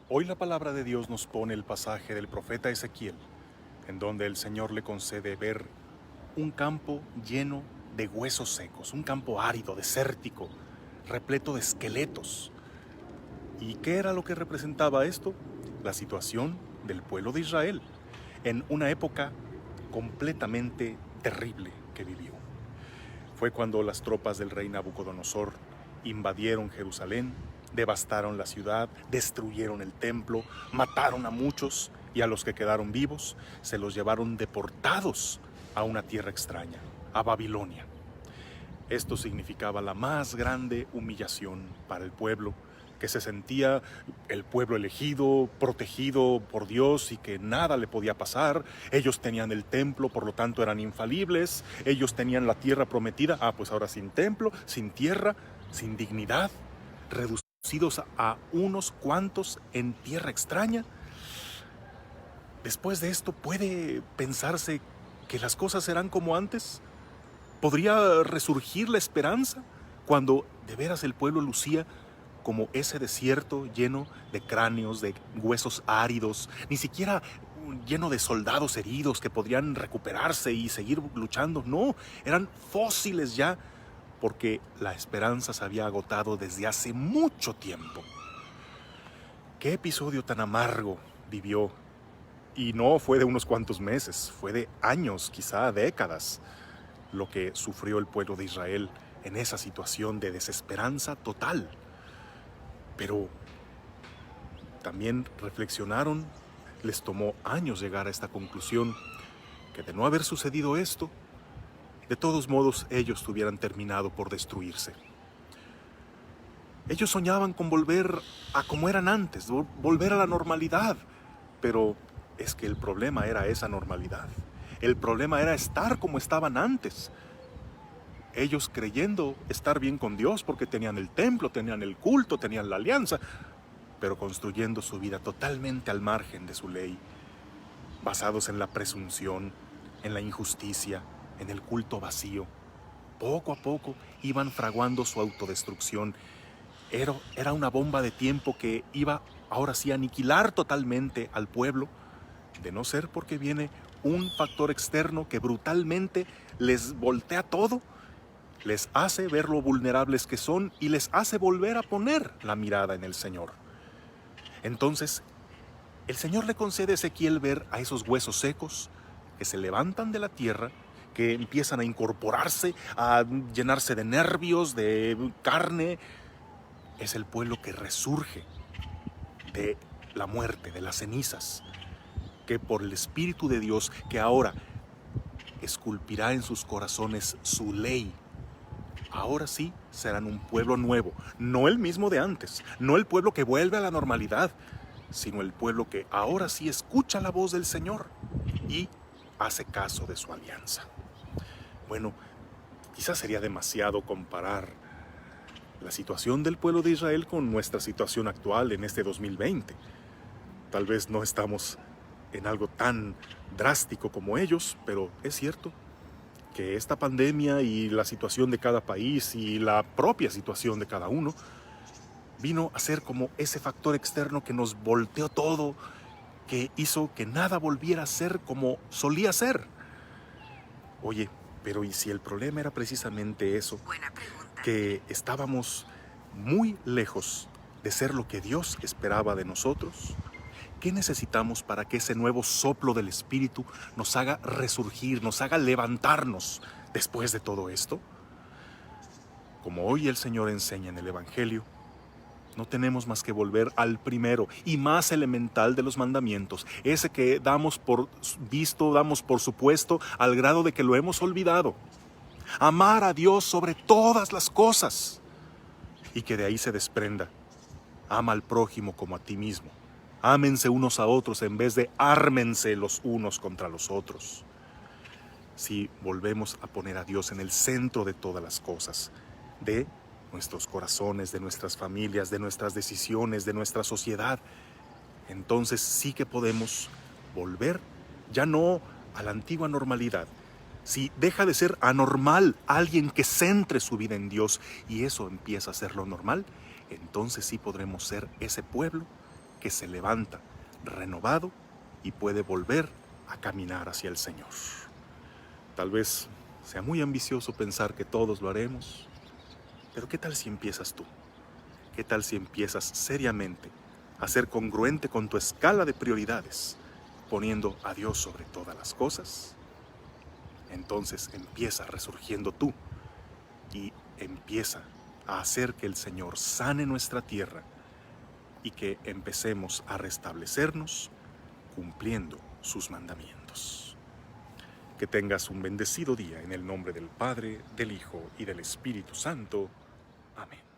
Hoy la palabra de Dios nos pone el pasaje del profeta Ezequiel, en donde el Señor le concede ver un campo lleno de huesos secos, un campo árido, desértico, repleto de esqueletos. ¿Y qué era lo que representaba esto? La situación del pueblo de Israel en una época completamente terrible que vivió. Fue cuando las tropas del rey Nabucodonosor invadieron Jerusalén, devastaron la ciudad, destruyeron el templo, mataron a muchos y a los que quedaron vivos se los llevaron deportados a una tierra extraña, a Babilonia. Esto significaba la más grande humillación para el pueblo, que se sentía el pueblo elegido, protegido por Dios y que nada le podía pasar. Ellos tenían el templo, por lo tanto eran infalibles. Ellos tenían la tierra prometida. Pues ahora sin templo, sin tierra, sin dignidad, reducidos a unos cuantos en tierra extraña. Después de esto, ¿puede pensarse que las cosas serán como antes? ¿Podría resurgir la esperanza cuando de veras el pueblo lucía como ese desierto lleno de cráneos, de huesos áridos, ni siquiera lleno de soldados heridos que podrían recuperarse y seguir luchando? No, eran fósiles ya, porque la esperanza se había agotado desde hace mucho tiempo. ¿Qué episodio tan amargo vivió? Y no fue de unos cuantos meses, fue de años, quizá décadas, lo que sufrió el pueblo de Israel en esa situación de desesperanza total. Pero también reflexionaron, les tomó años llegar a esta conclusión, que de no haber sucedido esto, de todos modos ellos hubieran terminado por destruirse. Ellos soñaban con volver a como eran antes, volver a la normalidad, pero es que el problema era esa normalidad. El problema era estar como estaban antes. Ellos creyendo estar bien con Dios porque tenían el templo, tenían el culto, tenían la alianza, pero construyendo su vida totalmente al margen de su ley, basados en la presunción, en la injusticia, en el culto vacío. Poco a poco iban fraguando su autodestrucción. Era una bomba de tiempo que iba ahora sí a aniquilar totalmente al pueblo, de no ser porque viene un factor externo que brutalmente les voltea todo, les hace ver lo vulnerables que son y les hace volver a poner la mirada en el Señor. Entonces, el Señor le concede a Ezequiel ver a esos huesos secos que se levantan de la tierra, que empiezan a incorporarse, a llenarse de nervios, de carne. Es el pueblo que resurge de la muerte, de las cenizas, que por el Espíritu de Dios, que ahora esculpirá en sus corazones su ley, ahora sí serán un pueblo nuevo, no el mismo de antes, no el pueblo que vuelve a la normalidad, sino el pueblo que ahora sí escucha la voz del Señor y hace caso de su alianza. Bueno, quizás sería demasiado comparar la situación del pueblo de Israel con nuestra situación actual en este 2020. Tal vez no estamos en algo tan drástico como ellos, pero es cierto que esta pandemia y la situación de cada país y la propia situación de cada uno vino a ser como ese factor externo que nos volteó todo, que hizo que nada volviera a ser como solía ser. Oye, pero ¿y si el problema era precisamente eso? Buena pregunta. Que estábamos muy lejos de ser lo que Dios esperaba de nosotros. ¿Qué necesitamos para que ese nuevo soplo del Espíritu nos haga resurgir, nos haga levantarnos después de todo esto? Como hoy el Señor enseña en el Evangelio, no tenemos más que volver al primero y más elemental de los mandamientos, ese que damos por visto, damos por supuesto, al grado de que lo hemos olvidado. Amar a Dios sobre todas las cosas, y que de ahí se desprenda: ama al prójimo como a ti mismo. Ámense unos a otros en vez de ármense los unos contra los otros. Si volvemos a poner a Dios en el centro de todas las cosas, de nuestros corazones, de nuestras familias, de nuestras decisiones, de nuestra sociedad, entonces sí que podemos volver ya no a la antigua normalidad. Si deja de ser anormal alguien que centre su vida en Dios y eso empieza a ser lo normal, entonces sí podremos ser ese pueblo que se levanta renovado y puede volver a caminar hacia el Señor. Tal vez sea muy ambicioso pensar que todos lo haremos, pero ¿qué tal si empiezas tú? ¿Qué tal si empiezas seriamente a ser congruente con tu escala de prioridades, poniendo a Dios sobre todas las cosas? Entonces empieza resurgiendo tú y empieza a hacer que el Señor sane nuestra tierra y que empecemos a restablecernos cumpliendo sus mandamientos. Que tengas un bendecido día en el nombre del Padre, del Hijo y del Espíritu Santo. Amén.